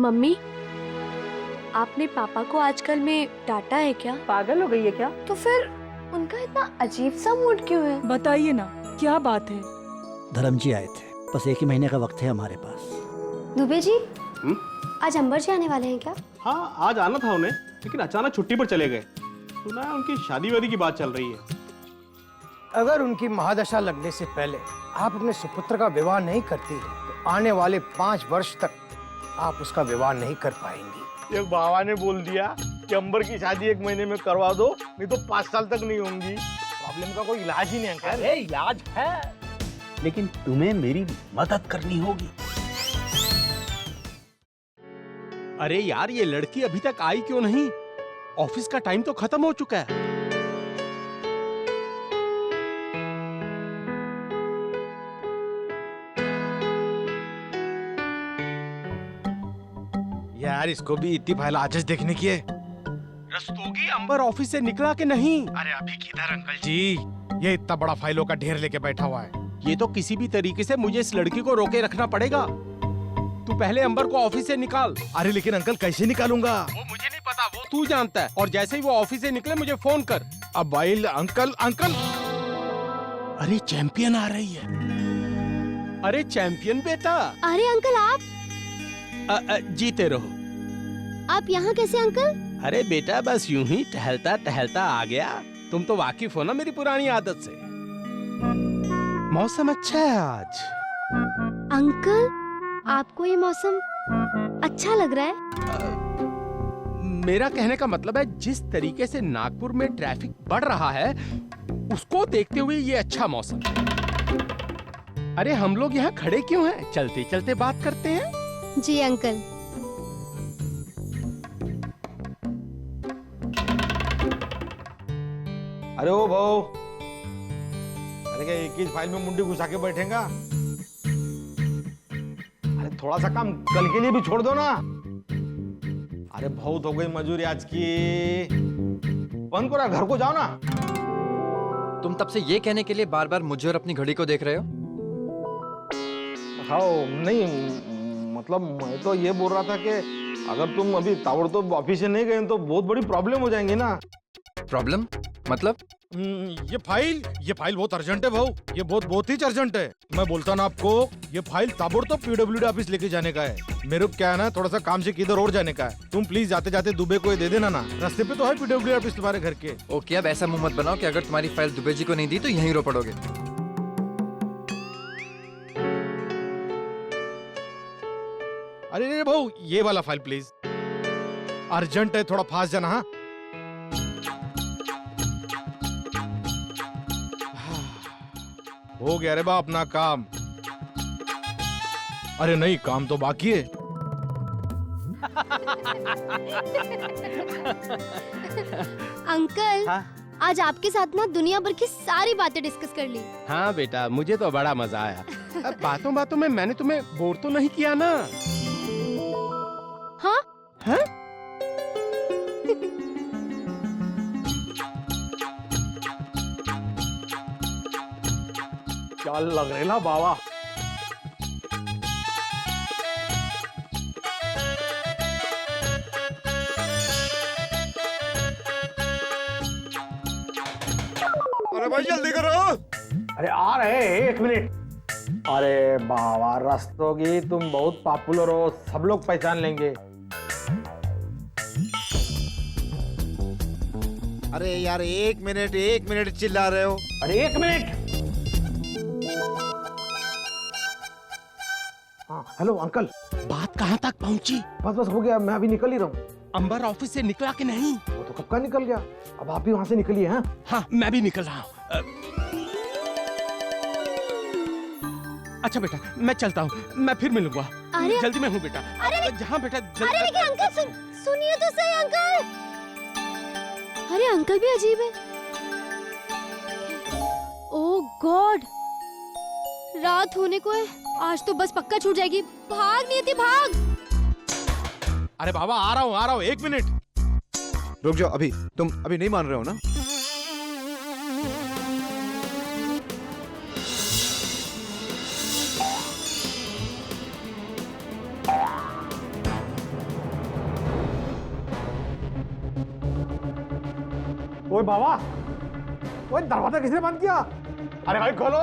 Mummy, आपने पापा को आजकल में डांटा है क्या? पागल हो गई है क्या? तो फिर उनका इतना अजीब सा मूड क्यों है? बताइए ना, क्या बात है? धर्म जी आए थे, बस 1 ही महीने का वक्त है हमारे पास। दुबे जी, आज अंबर जी आने वाले हैं क्या? हाँ, आज आना था उन्हें, लेकिन अचानक छुट्टी पर चले गए। सुना है उनकी शादी वादी की बात चल रही है। अगर उनकी महादशा लगने से पहले आप अपने सुपुत्र का विवाह नहीं करती तो आने वाले 5 वर्ष तक आप उसका विवाह नहीं कर पाएंगी। एक बाबा ने बोल दिया कि अंबर की शादी 1 महीने में करवा दो, नहीं तो 5 साल तक नहीं होंगी। प्रॉब्लम का कोई इलाज ही नहीं अंकल। अरे इलाज है, लेकिन तुम्हें मेरी मदद करनी होगी। अरे यार, ये लड़की अभी तक आई क्यों नहीं? ऑफिस का टाइम तो खत्म हो चुका है। यार इसको भी इतनी फाइल आज देखने की है। रस्तोगी अंबर ऑफिस से निकला कि नहीं? अरे अभी किधर अंकल जी, ये इतना बड़ा फाइलों का ढेर लेके बैठा हुआ है। ये तो किसी भी तरीके से मुझे इस लड़की को रोके रखना पड़ेगा। तू पहले अंबर को ऑफिस से निकाल। अरे लेकिन अंकल कैसे निकालूंगा? वो मुझे नहीं पता, वो तू जानता है। और जैसे ही वो ऑफिस से निकले मुझे फोन कर। अब भाई अंकल अरे चैंपियन आ रही है। अरे चैंपियन बेटा। अरे अंकल आप जीते रहो। आप यहाँ कैसे अंकल? अरे बेटा, बस यूं ही टहलता टहलता आ गया। तुम तो वाकिफ हो ना मेरी पुरानी आदत से। मौसम अच्छा है आज। अंकल, आपको ये मौसम अच्छा लग रहा है? मेरा कहने का मतलब है, जिस तरीके से नागपुर में ट्रैफिक बढ़ रहा है उसको देखते हुए ये अच्छा मौसम। अरे हम लोग यहाँ खड़े क्यों हैं? चलते चलते बात करते हैं। जी अंकल। अरे ओ भाऊ, अरे क्या एक ही फाइल में मुंडी घुसा के बैठेगा? अरे थोड़ा सा काम कल के लिए भी छोड़ दो ना। अरे बहुत हो गई मजूरी आज की। बंद करो, घर को जाओ ना। तुम तब से ये कहने के लिए बार बार मुझे और अपनी घड़ी को देख रहे हो? हाँ नहीं, मतलब मैं तो ये बोल रहा था कि अगर तुम अभी ताबड़तोड़ ऑफिस से नहीं गए तो बहुत बड़ी प्रॉब्लम हो जाएंगी ना। प्रॉब्लम मतलब? ये फाइल बहुत अर्जेंट है भाऊ। ये बहुत ही अर्जेंट है। मैं बोलता ना आपको, ये फाइल ताबड़तोड़ पीडब्ल्यूडी ऑफिस लेके जाने का है। मेरे को क्या है ना, थोड़ा सा काम से किधर और जाने का है। तुम प्लीज जाते जाते दुबे को ये दे देना ना। रास्ते पे तो है पीडब्ल्यूडी ऑफिस तुम्हारे घर के। ओके, अब ऐसा मुंह मत बनाओ कि अगर तुम्हारी फाइल दुबे जी को नहीं दी तो यहीं रो पड़ोगे। अरे भाऊ, ये वाला फाइल प्लीज, अर्जेंट है, थोड़ा फास्ट जाना। हाँ हो गया रे बा अपना काम। अरे नहीं, काम तो बाकी है। अंकल, हाँ? आज आपके साथ ना दुनिया भर की सारी बातें डिस्कस कर ली। हाँ बेटा, मुझे तो बड़ा मजा आया। अब बातों बातों में मैंने तुम्हें बोर तो नहीं किया ना? हाँ? हाँ? क्या लग रहे ना बाबा। अरे भाई जल्दी करो। अरे आ रहे हैं, 1 मिनट। अरे बाबा रस्तोगी, तुम बहुत पॉपुलर हो, सब लोग पहचान लेंगे। अरे यार 1 मिनट चिल्ला रहे हो। अरे 1 मिनट। हाँ हेलो अंकल। बात कहाँ तक पहुँची? बस हो गया, मैं अभी निकल ही रहा हूँ। अंबर ऑफिस से निकला कि नहीं? वो तो कब का निकल गया। अब आप भी वहाँ से निकलिए। हाँ हाँ, मैं भी निकल रहा हूँ। अच्छा बेटा, मैं चलता हूँ, मैं फिर मिलूंगा। अरे जल्दी में हूँ बेटा। जहाँ बेटा अरे लेकिन अंकल सुनिए तो सही अंकल। अरे अंकल भी अजीब है। ओह गॉड, रात होने को है। आज तो बस पक्का छूट जाएगी। भाग नियति भाग। अरे बाबा आ रहा हूँ 1 मिनट। रुक जाओ, अभी तुम अभी नहीं मान रहे हो ना? बाबा, वो दरवाजा किसने बंद किया? अरे भाई खोलो,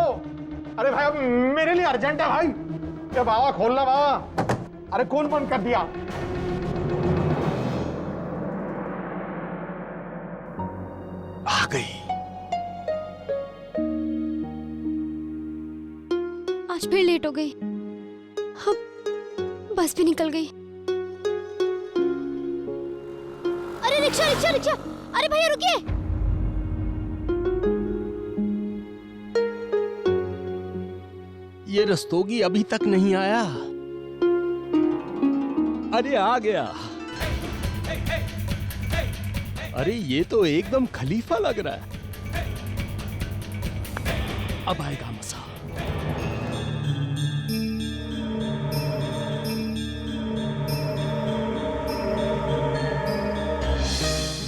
अरे भाई अब मेरे लिए अर्जेंट है भाई। ये बाबा खोलना बाबा, अरे कौन बंद कर दिया? आ गई। आज फिर लेट हो गई। अब बस भी निकल गई। अरे रिक्शा रिक्शा रिक्शा, अरे भैया रुकिए। ये रस्तोगी अभी तक नहीं आया। अरे आ गया। अरे ये तो एकदम खलीफा लग रहा है। अब आएगा मजा।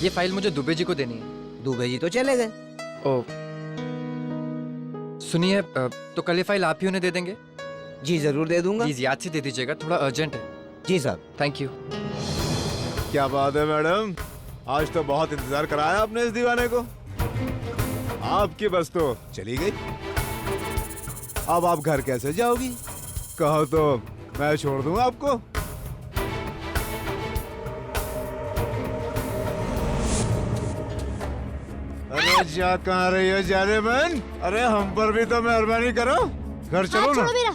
ये फाइल मुझे दुबे जी को देनी है। दुबे जी तो चले गए। ओ सुनिए, तो कल ये फाइल आप ही उन्हें दे देंगे? जी जरूर दे दूंगा। प्लीज याद से दे दीजिएगा, थोड़ा अर्जेंट है। जी साहब। Thank you. क्या बात है मैडम, आज तो बहुत इंतजार कराया आपने इस दीवाने को। आपकी बस तो चली गई, अब आप घर कैसे जाओगी? कहो तो मैं छोड़ दूं आपको। अरे जा कहाँ रही हो जाने मन? अरे हम पर भी तो मेहरबानी करो, घर चलो हाथ ना। छोड़ो मेरा,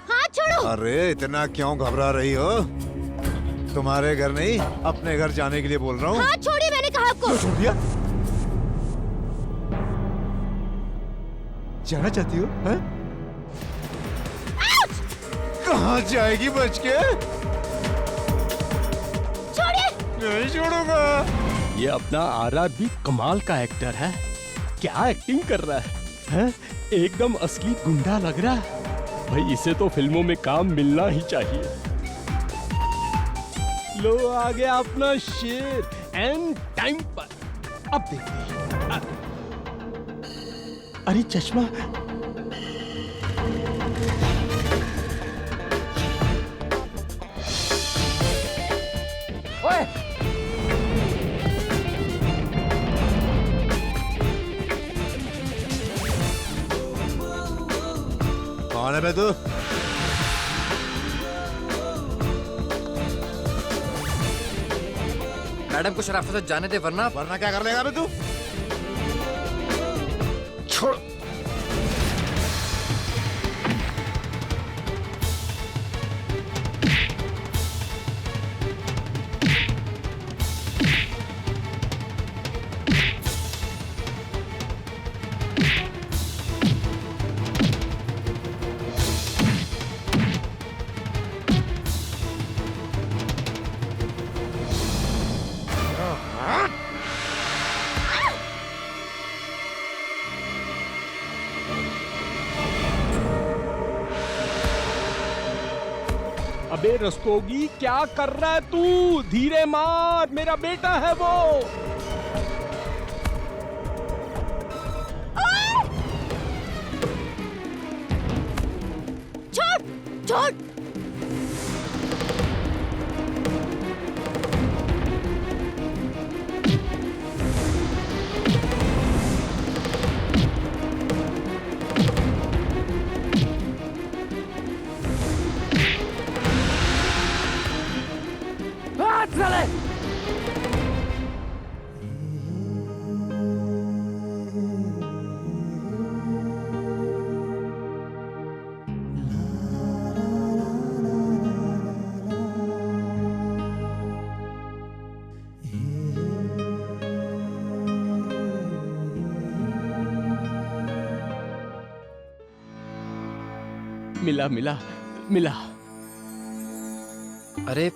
हाथ छोड़ो। अरे इतना क्यों घबरा रही हो? तुम्हारे घर नहीं, अपने घर जाने के लिए बोल रहा हूँ। हाथ छोड़िए, मैंने कहा आपको। छोड़ दिया? जाना चाहती हो? हैं? कहाँ जाएगी बच के? छोड़िए। नहीं छोड़ूंगा। ये अपना आरा भी कमाल का एक्टर है। क्या एक्टिंग कर रहा है? एकदम असली गुंडा लग रहा है। भाई इसे तो फिल्मों में काम मिलना ही चाहिए। लो आ गया अपना शेर, एंड टाइम पर। अब देखते हैं। अरे चश्मा। ओए, कौन है बे तू? मैडम को शराफत से जाने दे, वरना वरना क्या कर लेगा बे तू? छोड़। अबे रस्तोगी, क्या कर रहा है तू? धीरे मार, मेरा बेटा है वो। छोड़ छोड़। मिला मिला मिला। अरे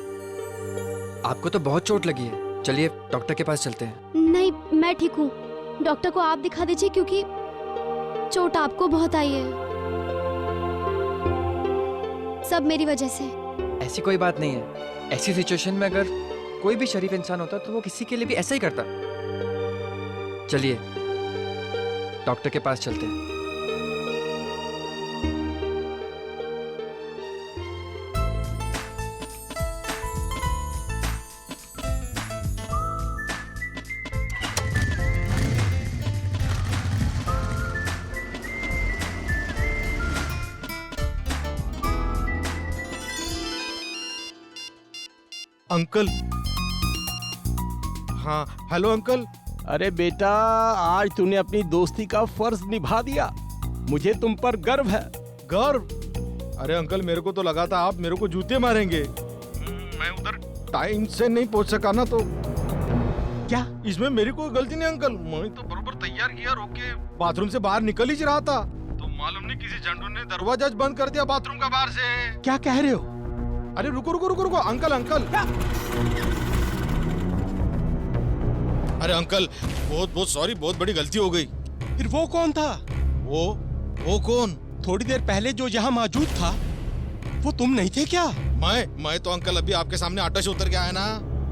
आपको तो बहुत चोट लगी है, चलिए डॉक्टर के पास चलते हैं। नहीं, मैं ठीक हूँ। डॉक्टर को आप दिखा दीजिए, क्योंकि चोट आपको बहुत आई है। सब मेरी वजह से। ऐसी कोई बात नहीं है। ऐसी सिचुएशन में अगर कोई भी शरीफ इंसान होता तो वो किसी के लिए भी ऐसा ही करता। चलिए डॉक्टर के पास चलते हैं। अंकल। हाँ हेलो अंकल। अरे बेटा, आज तूने अपनी दोस्ती का फर्ज निभा दिया। मुझे तुम पर गर्व है। गर्व? अरे अंकल, मेरे को तो लगा था आप मेरे को जूते मारेंगे। मैं उधर टाइम से नहीं पहुंच सका ना, तो क्या इसमें मेरी कोई गलती नहीं अंकल। मैं तो बरोबर तैयार किया, रोके बाथरूम से बाहर निकल ही रहा था, तो मालूम नहीं किसी झंडू ने दरवाजा बंद कर दिया बाथरूम का बाहर से। क्या कह रहे हो? अरे रुको रुको रुको रुको अंकल अंकल। अरे अंकल, बहुत बहुत सॉरी, बहुत बड़ी गलती हो गई। फिर वो कौन था? वो कौन? थोड़ी देर पहले जो यहाँ मौजूद था, वो तुम नहीं थे क्या? मैं तो अंकल अभी आपके सामने ऑटो से उतर के आया ना।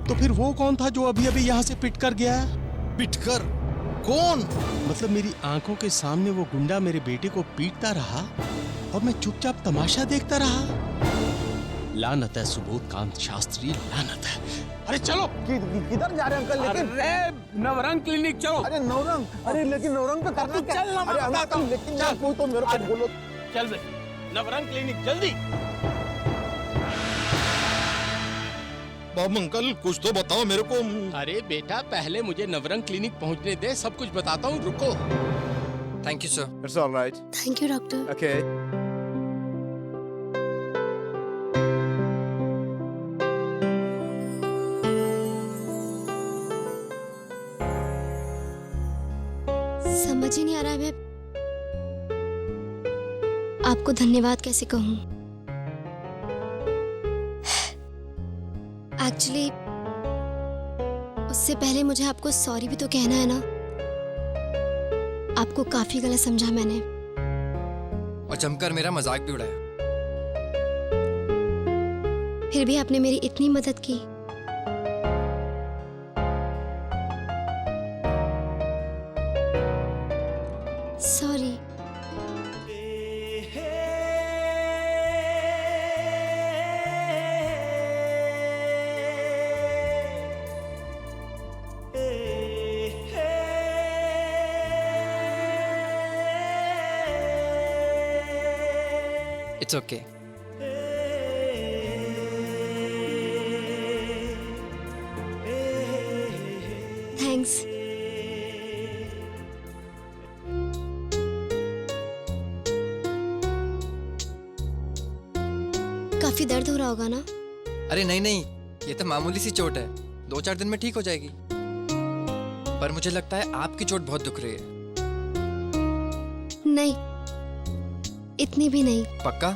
तो फिर वो कौन था जो अभी अभी यहाँ से पिट कर गया? पिटकर? कौन? मतलब मेरी आंखों के सामने वो गुंडा मेरे बेटे को पीटता रहा और मैं चुपचाप तमाशा देखता रहा। लानत है सुबोध कांत शास्त्री, लानत है। अरे चलो। किधर जा रहे हैं अंकल? लेकिन अरे नवरंग क्लिनिक चलो। अरे नवरंग? अरे लेकिन नवरंग पे करना क्या? अरे अंकल लेकिन यार कोई तो मेरे को बोलो। चल बे, नवरंग क्लिनिक जल्दी। बाबू अंकल कुछ तो बताओ मेरे को। अरे बेटा, पहले मुझे नवरंग क्लिनिक पहुंचने दे, सब कुछ बताता हूँ, रुको। Thank you sir. It's alright. Thank you doctor. Okay. समझ ही नहीं आ रहा है मैं आपको धन्यवाद कैसे कहूँ। एक्चुअली उससे पहले मुझे आपको सॉरी भी तो कहना है ना। आपको काफी गलत समझा मैंने, और जमकर मेरा मजाक भी उड़ाया। फिर भी आपने मेरी इतनी मदद की। सॉरी। It's okay. थैंक्स। काफी दर्द हो रहा होगा ना? अरे नहीं नहीं, ये तो मामूली सी चोट है, 2-4 दिन में ठीक हो जाएगी। पर मुझे लगता है आपकी चोट बहुत दुख रही है। नहीं, इतनी भी नहीं। पक्का?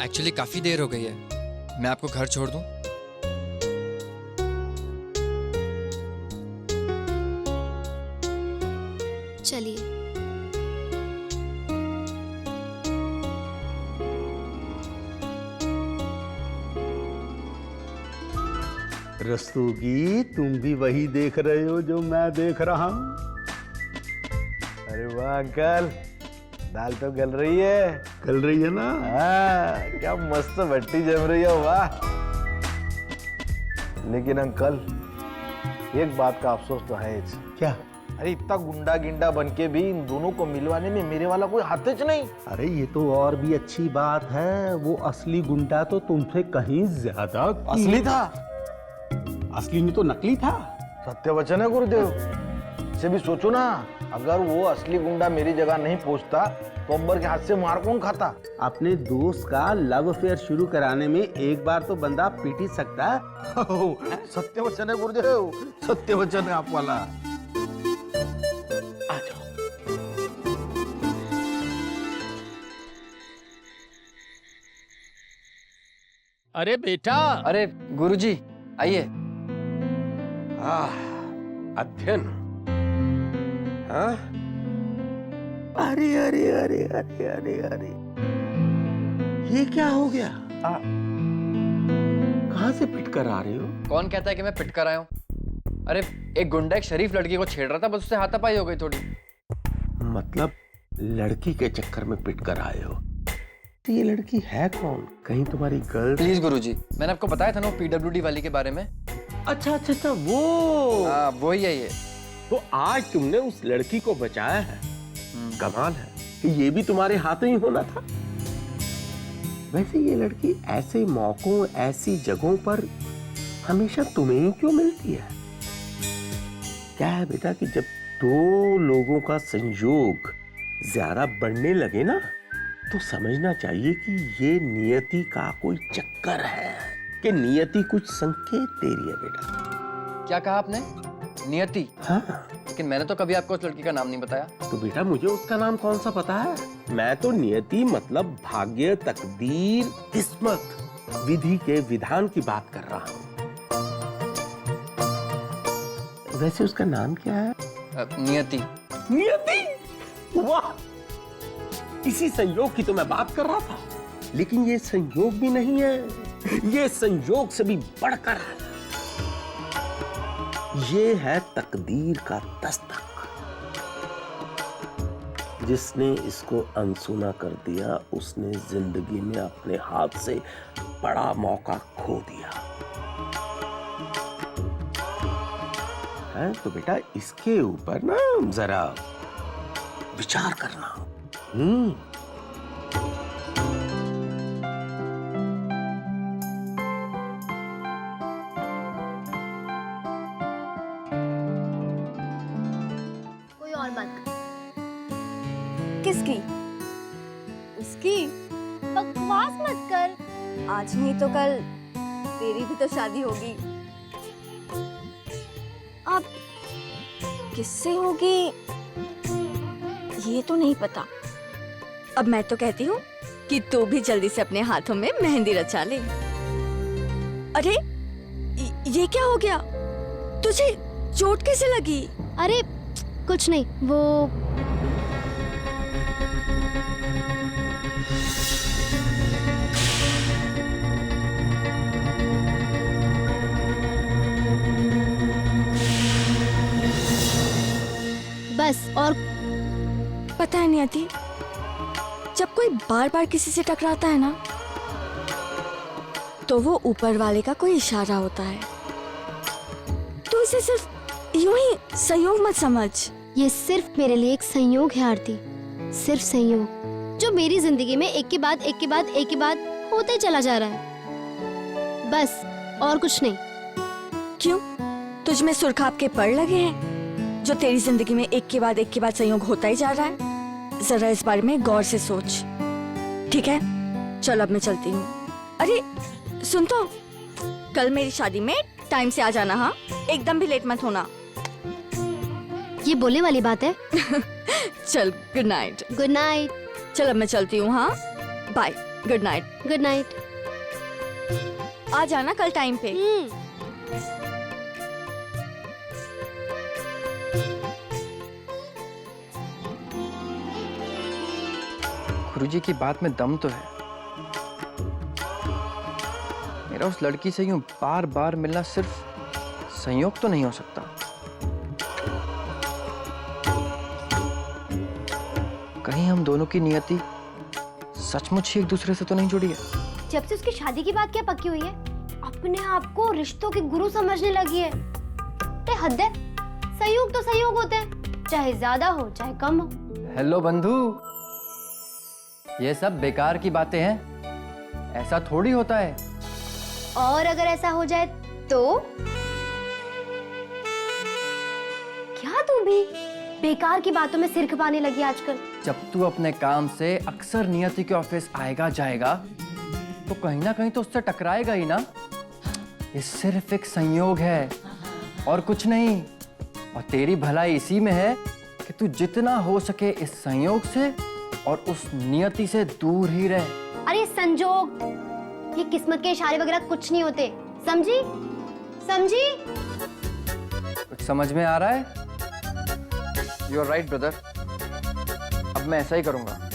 एक्चुअली काफी देर हो गई है, मैं आपको घर छोड़ दूं? चलिए। रस्तोगी, तुम भी वही देख रहे हो जो मैं देख रहा हूँ? अरे वाह अंकल, दाल तो गल रही है। गल रही है ना? हाँ, क्या मस्त भट्टी जम रही है, वाह। लेकिन अंकल, एक बात का अफसोस तो है। क्या? अरे इतना गुंडा गिंडा बन के भी इन दोनों को मिलवाने में मेरे वाला कोई हाथ च नहीं। अरे ये तो और भी अच्छी बात है, वो असली गुंडा तो तुमसे कहीं ज्यादा असली था। असली नहीं तो नकली था। सत्य वचन है गुरुदेव। इसे भी सोचो ना, अगर वो असली गुंडा मेरी जगह नहीं पहुंचता तो अंबर के हाथ से मार कौन खाता? अपने दोस्त का लव अफेयर शुरू कराने में एक बार तो बंदा पीट ही सकता है। सत्य वचन है गुरुदेव, सत्य वचन है आप वाला। आ जाओ। अरे बेटा। अरे गुरुजी आइए। अध्ययन। हाँ? अरे अरे अरे अरे अरे अरे, ये क्या हो गया? कहाँ से पिट कर आ रहे हो? कौन कहता है कि मैं पिट कर आया हूँ? अरे एक गुंडा एक शरीफ लड़की को छेड़ रहा था, बस उससे हाथापाई हो गई थोड़ी। मतलब लड़की के चक्कर में पिट कर आए हो? तो ये लड़की है कौन? कहीं तुम्हारी गर्ल? प्लीज गुरुजी, मैंने आपको बताया था ना वो PWD वाली के बारे में। अच्छा अच्छा अच्छा, वो। हाँ वही है ये। तो आज तुमने उस लड़की को बचाया है। कमाल है कि ये भी तुम्हारे हाथों ही होना था। वैसे ये लड़की ऐसे मौकों, ऐसी जगहों पर हमेशा तुम्हें ही क्यों मिलती है? क्या है बेटा कि जब दो लोगों का संयोग ज्यादा बढ़ने लगे ना, तो समझना चाहिए कि ये नियति का कोई चक्कर है, कि नियति कुछ संकेत दे रही है बेटा। क्या कहा आपने? नियति? हाँ। लेकिन मैंने तो कभी आपको उस लड़की का नाम नहीं बताया। तो बेटा मुझे उसका नाम कौन सा पता है? मैं तो नियति मतलब भाग्य, तकदीर, किस्मत, विधि के विधान की बात कर रहा हूँ। वैसे उसका नाम क्या है? नियति। नियति? वाह! इसी संयोग की तो मैं बात कर रहा था। लेकिन ये संयोग भी नहीं है, ये संयोग से भी बढ़कर है। ये है तकदीर का दस्तक। जिसने इसको अनसुना कर दिया, उसने जिंदगी में अपने हाथ से बड़ा मौका खो दिया है। तो बेटा इसके ऊपर ना जरा विचार करना। कोई और बात किसकी? उसकी? बकवास मत कर। आज नहीं तो कल तेरी भी तो शादी होगी। अब किससे होगी ये तो नहीं पता। अब मैं तो कहती हूँ कि तू भी जल्दी से अपने हाथों में मेहंदी रचा ले। अरे ये क्या हो गया? तुझे चोट कैसे लगी? अरे कुछ नहीं, वो बस। और पता है नियति, जब कोई बार बार किसी से टकराता है ना, तो वो ऊपर वाले का कोई इशारा होता है। तो इसे सिर्फ यूं ही संयोग मत समझ। ये सिर्फ मेरे लिए एक संयोग है आरती, सिर्फ संयोग, जो मेरी जिंदगी में एक के बाद एक के बाद एक के बाद होते चला जा रहा है, बस और कुछ नहीं। क्यों? तुझ में सुरखाब के पड़ लगे हैं जो तेरी जिंदगी में एक के बाद संयोग होता ही जा रहा है? जरा इस बारे में गौर से सोच, ठीक है? चल अब मैं चलती हूँ। अरे सुन तो, कल मेरी शादी में टाइम से आ जाना, हाँ? एकदम भी लेट मत होना। ये बोलने वाली बात है? चल गुड नाइट। Good night. चल अब मैं चलती हूँ, हाँ? Bye, good night. Good night. आ जाना कल टाइम पे। गुरुजी की बात में दम तो है। मेरा उस लड़की से यूं बार बार मिलना सिर्फ संयोग तो नहीं हो सकता। कहीं हम दोनों की नियति सचमुच ही एक दूसरे से तो नहीं जुड़ी है? जब से उसकी शादी की बात क्या पक्की हुई है, अपने आप को रिश्तों के गुरु समझने लगी है। हद है, संयोग तो संयोग होते हैं, चाहे ज्यादा हो चाहे कम हो। हेलो बंधु, ये सब बेकार की बातें हैं, ऐसा थोड़ी होता है। और अगर ऐसा हो जाए तो? क्या तू भी बेकार की बातों में सिर खपाने लगी आजकल? जब तू अपने काम से अक्सर नियति के ऑफिस आएगा जाएगा, तो कहीं ना कहीं तो उससे टकराएगा ही ना। ये सिर्फ एक संयोग है और कुछ नहीं। और तेरी भलाई इसी में है कि तू जितना हो सके इस संयोग से और उस नियति से दूर ही रहे। अरे संजोग, ये किस्मत के इशारे वगैरह कुछ नहीं होते, समझी? समझी? कुछ समझ में आ रहा है? यू आर राइट ब्रदर, अब मैं ऐसा ही करूंगा।